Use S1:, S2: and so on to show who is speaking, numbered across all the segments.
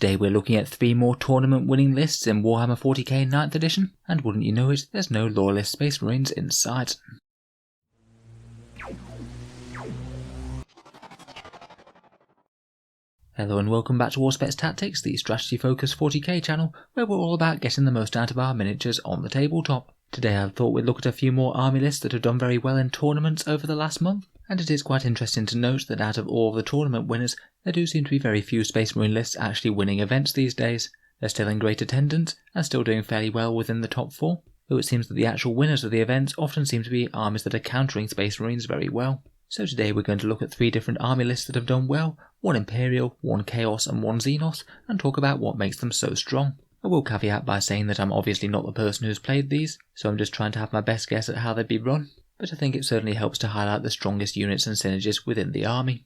S1: Today we're looking at 3 more tournament winning lists in Warhammer 40k 9th edition, and wouldn't you know it, there's no Loyalist Space Marines in sight. Hello and welcome back to Auspex Tactics, the strategy focused 40k channel, where we're all about getting the most out of our miniatures on the tabletop. Today I thought we'd look at a few more army lists that have done very well in tournaments over the last month, and it is quite interesting to note that out of all of the tournament winners, there do seem to be very few Space Marine lists actually winning events these days. They're still in great attendance, and still doing fairly well within the top 4, though it seems that the actual winners of the events often seem to be armies that are countering Space Marines very well. So today we're going to look at 3 different army lists that have done well, 1 Imperial, 1 Chaos and 1 Xenos, and talk about what makes them so strong. I will caveat by saying that I'm obviously not the person who's played these, so I'm just trying to have my best guess at how they'd be run, but I think it certainly helps to highlight the strongest units and synergies within the army.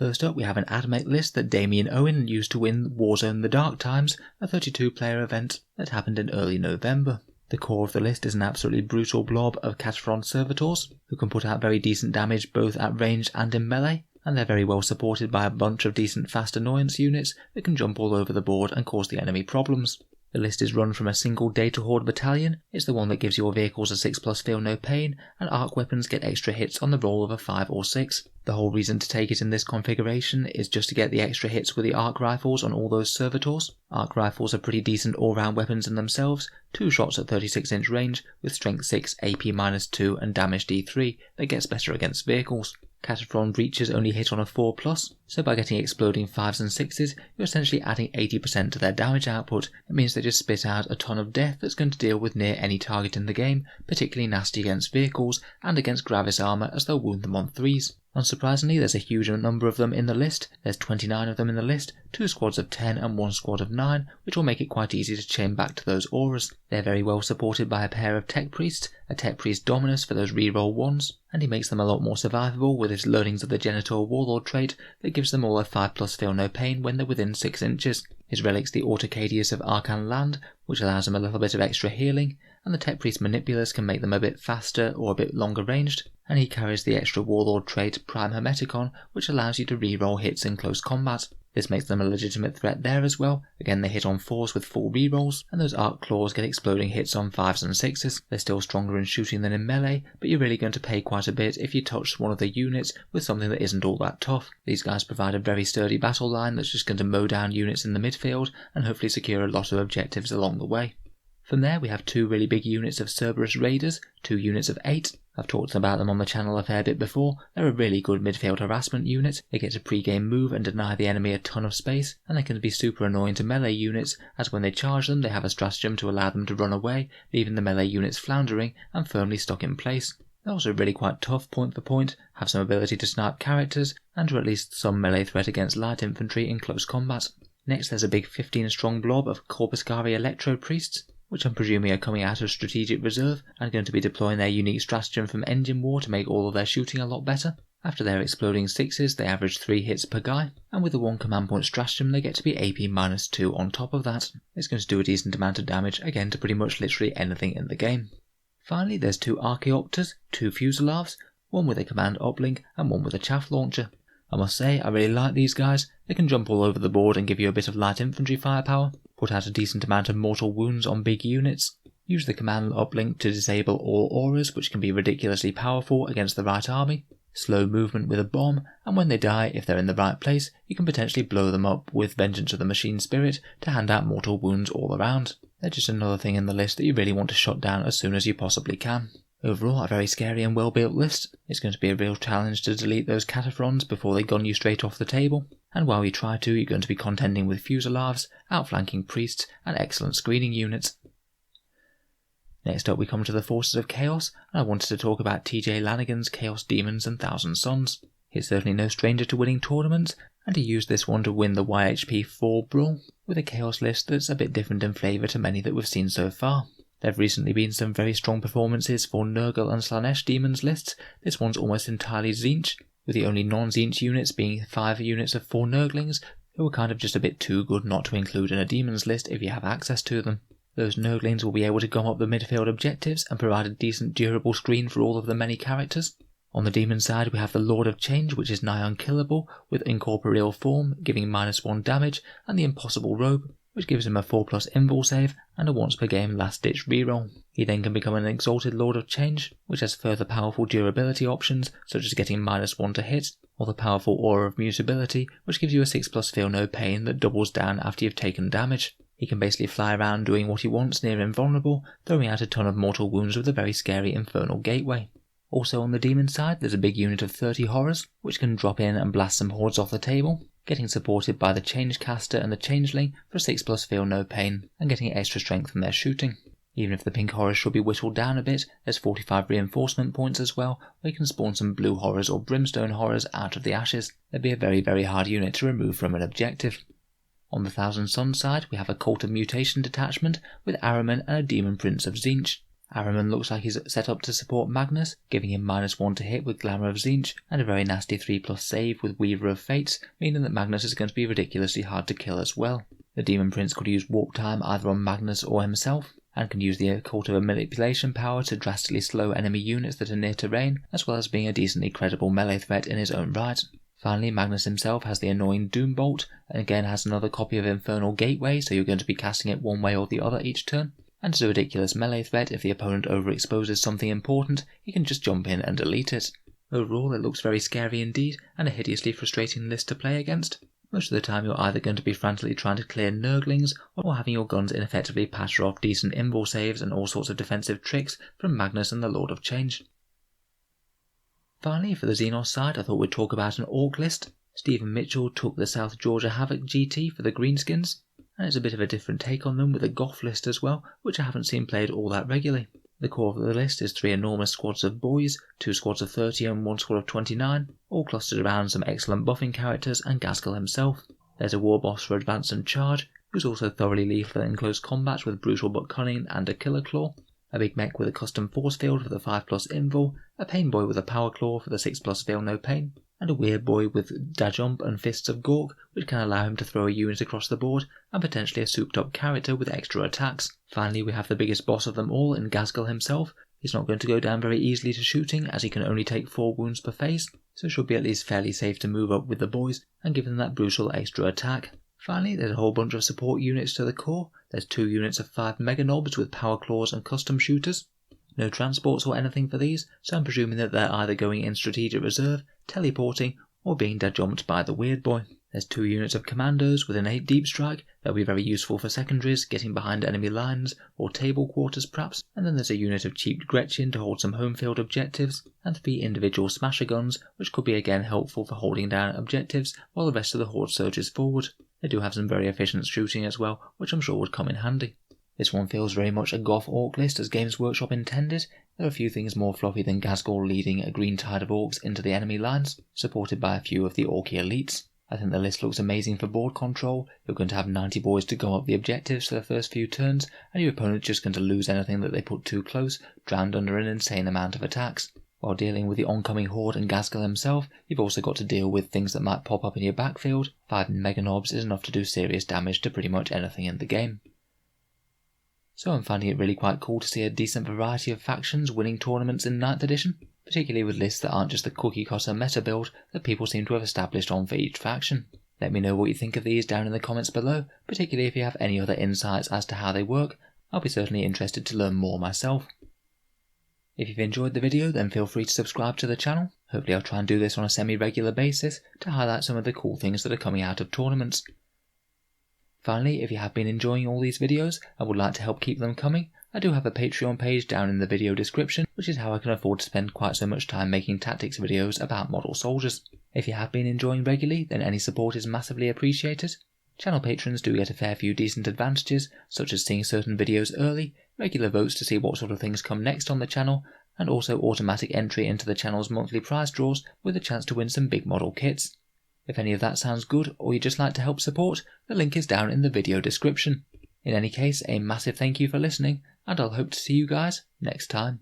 S1: First up we have an Admech list that Damien Owen used to win Warzone The Dark Times, a 32-player event that happened in early November. The core of the list is an absolutely brutal blob of Cataphren Servitors, who can put out very decent damage both at range and in melee, and they're very well supported by a bunch of decent fast annoyance units that can jump all over the board and cause the enemy problems. The list is run from a single Data Horde battalion. It's the one that gives your vehicles a 6+ feel no pain, and arc weapons get extra hits on the roll of a 5 or 6. The whole reason to take it in this configuration is just to get the extra hits with the arc rifles on all those servitors. Arc rifles are pretty decent all-round weapons in themselves, 2 shots at 36-inch range with strength 6, AP -2 and damage D3 that gets better against vehicles. Cataphren breaches only hit on a 4+, so by getting exploding 5s and 6s, you're essentially adding 80% to their damage output. It means they just spit out a ton of death that's going to deal with near any target in the game, particularly nasty against vehicles and against Gravis armor as they'll wound them on 3s. Unsurprisingly, there's a huge number of them in the list. There's 29 of them in the list, 2 squads of 10 and 1 squad of 9, which will make it quite easy to chain back to those auras. They're very well supported by a pair of Tech Priests, a Tech Priest Dominus for those reroll 1s, and he makes them a lot more survivable with his learnings of the Genitor Warlord trait that gives them all a 5+ feel no pain when they're within 6 inches. His relic's the Autocadius of Arcan Land, which allows them a little bit of extra healing, and the Tech Priest Manipulus can make them a bit faster or a bit longer ranged, and he carries the extra Warlord trait Prime Hermeticon, which allows you to reroll hits in close combat. This makes them a legitimate threat there as well. Again, they hit on 4s with full rerolls, and those Arc Claws get exploding hits on 5s and 6s. They're still stronger in shooting than in melee, but you're really going to pay quite a bit if you touch one of the units with something that isn't all that tough. These guys provide a very sturdy battle line that's just going to mow down units in the midfield and hopefully secure a lot of objectives along the way. From there we have 2 really big units of Cerberus Raiders, 2 units of 8. I've talked about them on the channel a fair bit before. They're a really good midfield harassment unit. They get to pre-game move and deny the enemy a ton of space, and they can be super annoying to melee units, as when they charge them they have a stratagem to allow them to run away, leaving the melee units floundering and firmly stuck in place. They're also really quite tough point for point, have some ability to snipe characters, and are at least some melee threat against light infantry in close combat. Next there's a big 15 strong blob of Corpuscari Electro Priests, which I'm presuming are coming out of Strategic Reserve and going to be deploying their unique stratagem from Engine War to make all of their shooting a lot better. After their exploding 6s, they average 3 hits per guy, and with the 1 command point stratagem they get to be AP -2 on top of that. It's going to do a decent amount of damage, again to pretty much literally anything in the game. Finally there's 2 Archaeopters, 2 Fusiliers, 1 with a command uplink and 1 with a chaff launcher. I must say, I really like these guys. They can jump all over the board and give you a bit of light infantry firepower, put out a decent amount of mortal wounds on big units, use the command uplink to disable all auras, which can be ridiculously powerful against the right army, slow movement with a bomb, and when they die, if they're in the right place, you can potentially blow them up with Vengeance of the Machine Spirit to hand out mortal wounds all around. They're just another thing in the list that you really want to shut down as soon as you possibly can. Overall, a very scary and well-built list. It's going to be a real challenge to delete those Cataphrons before they gun you straight off the table, and while you try to, you're going to be contending with Fusiliers, outflanking Priests, and excellent screening units. Next up we come to the Forces of Chaos, and I wanted to talk about TJ Lanigan's Chaos Demons and Thousand Sons. He's certainly no stranger to winning tournaments, and he used this one to win the YHP 4 Brawl, with a Chaos list that's a bit different in flavour to many that we've seen so far. There have recently been some very strong performances for Nurgle and Slanesh Demons lists. This one's almost entirely Tzeentch, with the only non-Tzeentch units being 5 units of 4 Nurglings, who are kind of just a bit too good not to include in a Demons list if you have access to them. Those Nurglings will be able to gum up the midfield objectives and provide a decent durable screen for all of the many characters. On the demon side we have the Lord of Change, which is nigh unkillable, with incorporeal form, giving -1 damage, and the Impossible Robe, which gives him a 4+ invul save and a once per game last ditch reroll. He then can become an Exalted Lord of Change, which has further powerful durability options, such as getting -1 to hit, or the powerful Aura of Mutability, which gives you a 6+ feel no pain that doubles down after you've taken damage. He can basically fly around doing what he wants near invulnerable, throwing out a ton of mortal wounds with a very scary Infernal Gateway. Also on the demon side there's a big unit of 30 horrors, which can drop in and blast some hordes off the table, getting supported by the Changecaster and the Changeling for a 6+ feel no pain, and getting extra strength from their shooting. Even if the pink horrors should be whittled down a bit, there's 45 reinforcement points as well, where you can spawn some blue horrors or brimstone horrors out of the ashes. They'd be a very hard unit to remove from an objective. On the Thousand Suns side we have a Cult of Mutation detachment with Ahriman and a Demon Prince of Tzeentch. Ahriman looks like he's set up to support Magnus, giving him -1 to hit with Glamour of Tzeentch, and a very nasty 3+ save with Weaver of Fates, meaning that Magnus is going to be ridiculously hard to kill as well. The Demon Prince could use Warp Time either on Magnus or himself, and can use the Cult of Manipulation power to drastically slow enemy units that are near terrain, as well as being a decently credible melee threat in his own right. Finally, Magnus himself has the annoying Doom Bolt, and again has another copy of Infernal Gateway, so you're going to be casting it one way or the other each turn. And is a ridiculous melee threat. If the opponent overexposes something important, he can just jump in and delete it. Overall, it looks very scary indeed, and a hideously frustrating list to play against. Most of the time you're either going to be frantically trying to clear Nurglings, or having your guns ineffectively patter off decent invul saves and all sorts of defensive tricks from Magnus and the Lord of Change. Finally, for the Xenos side, I thought we'd talk about an Orc list. Stephen Mitchell took the South Georgia Havoc GT for the Greenskins, and it's a bit of a different take on them with a Goth list as well, which I haven't seen played all that regularly. The core of the list is 3 enormous squads of boys, 2 squads of 30 and 1 squad of 29, all clustered around some excellent buffing characters and Gaskell himself. There's a war boss for advance and charge, who's also thoroughly lethal in close combat with brutal but cunning and a killer claw, a big mech with a custom force field for the 5+ invul, a pain boy with a power claw for the 6+ feel no pain, and a weird boy with Dajump and Fists of Gork, which can allow him to throw a unit across the board, and potentially a souped up character with extra attacks. Finally, we have the biggest boss of them all in Gaskell himself. He's not going to go down very easily to shooting, as he can only take 4 wounds per phase, so should be at least fairly safe to move up with the boys and give them that brutal extra attack. Finally, there's a whole bunch of support units to the core. There's 2 units of 5 Mega Knobs with power claws and custom shooters. No transports or anything for these, so I'm presuming that they're either going in strategic reserve, teleporting, or being dead-jumped by the weird boy. There's 2 units of commandos with an 8 deep strike. They'll be very useful for secondaries, getting behind enemy lines, or table quarters perhaps, and then there's a unit of cheap Gretchen to hold some home field objectives, and 3 individual smasher guns, which could be again helpful for holding down objectives while the rest of the horde surges forward. They do have some very efficient shooting as well, which I'm sure would come in handy. This one feels very much a Goth Orc list as Games Workshop intended. There are a few things more fluffy than Gaskell leading a green tide of Orcs into the enemy lines, supported by a few of the Orky elites. I think the list looks amazing for board control. You're going to have 90 boys to go up the objectives for the first few turns, and your opponent's just going to lose anything that they put too close, drowned under an insane amount of attacks. While dealing with the oncoming horde and Gaskell himself, you've also got to deal with things that might pop up in your backfield. 5 Mega Knobs is enough to do serious damage to pretty much anything in the game. So I'm finding it really quite cool to see a decent variety of factions winning tournaments in 9th edition, particularly with lists that aren't just the cookie cutter meta build that people seem to have established on for each faction. Let me know what you think of these down in the comments below, particularly if you have any other insights as to how they work. I'll be certainly interested to learn more myself. If you've enjoyed the video, then feel free to subscribe to the channel. Hopefully I'll try and do this on a semi-regular basis to highlight some of the cool things that are coming out of tournaments. Finally, if you have been enjoying all these videos and would like to help keep them coming, I do have a Patreon page down in the video description, which is how I can afford to spend quite so much time making tactics videos about model soldiers. If you have been enjoying regularly, then any support is massively appreciated. Channel patrons do get a fair few decent advantages, such as seeing certain videos early, regular votes to see what sort of things come next on the channel, and also automatic entry into the channel's monthly prize draws with a chance to win some big model kits. If any of that sounds good, or you'd just like to help support, the link is down in the video description. In any case, a massive thank you for listening, and I'll hope to see you guys next time.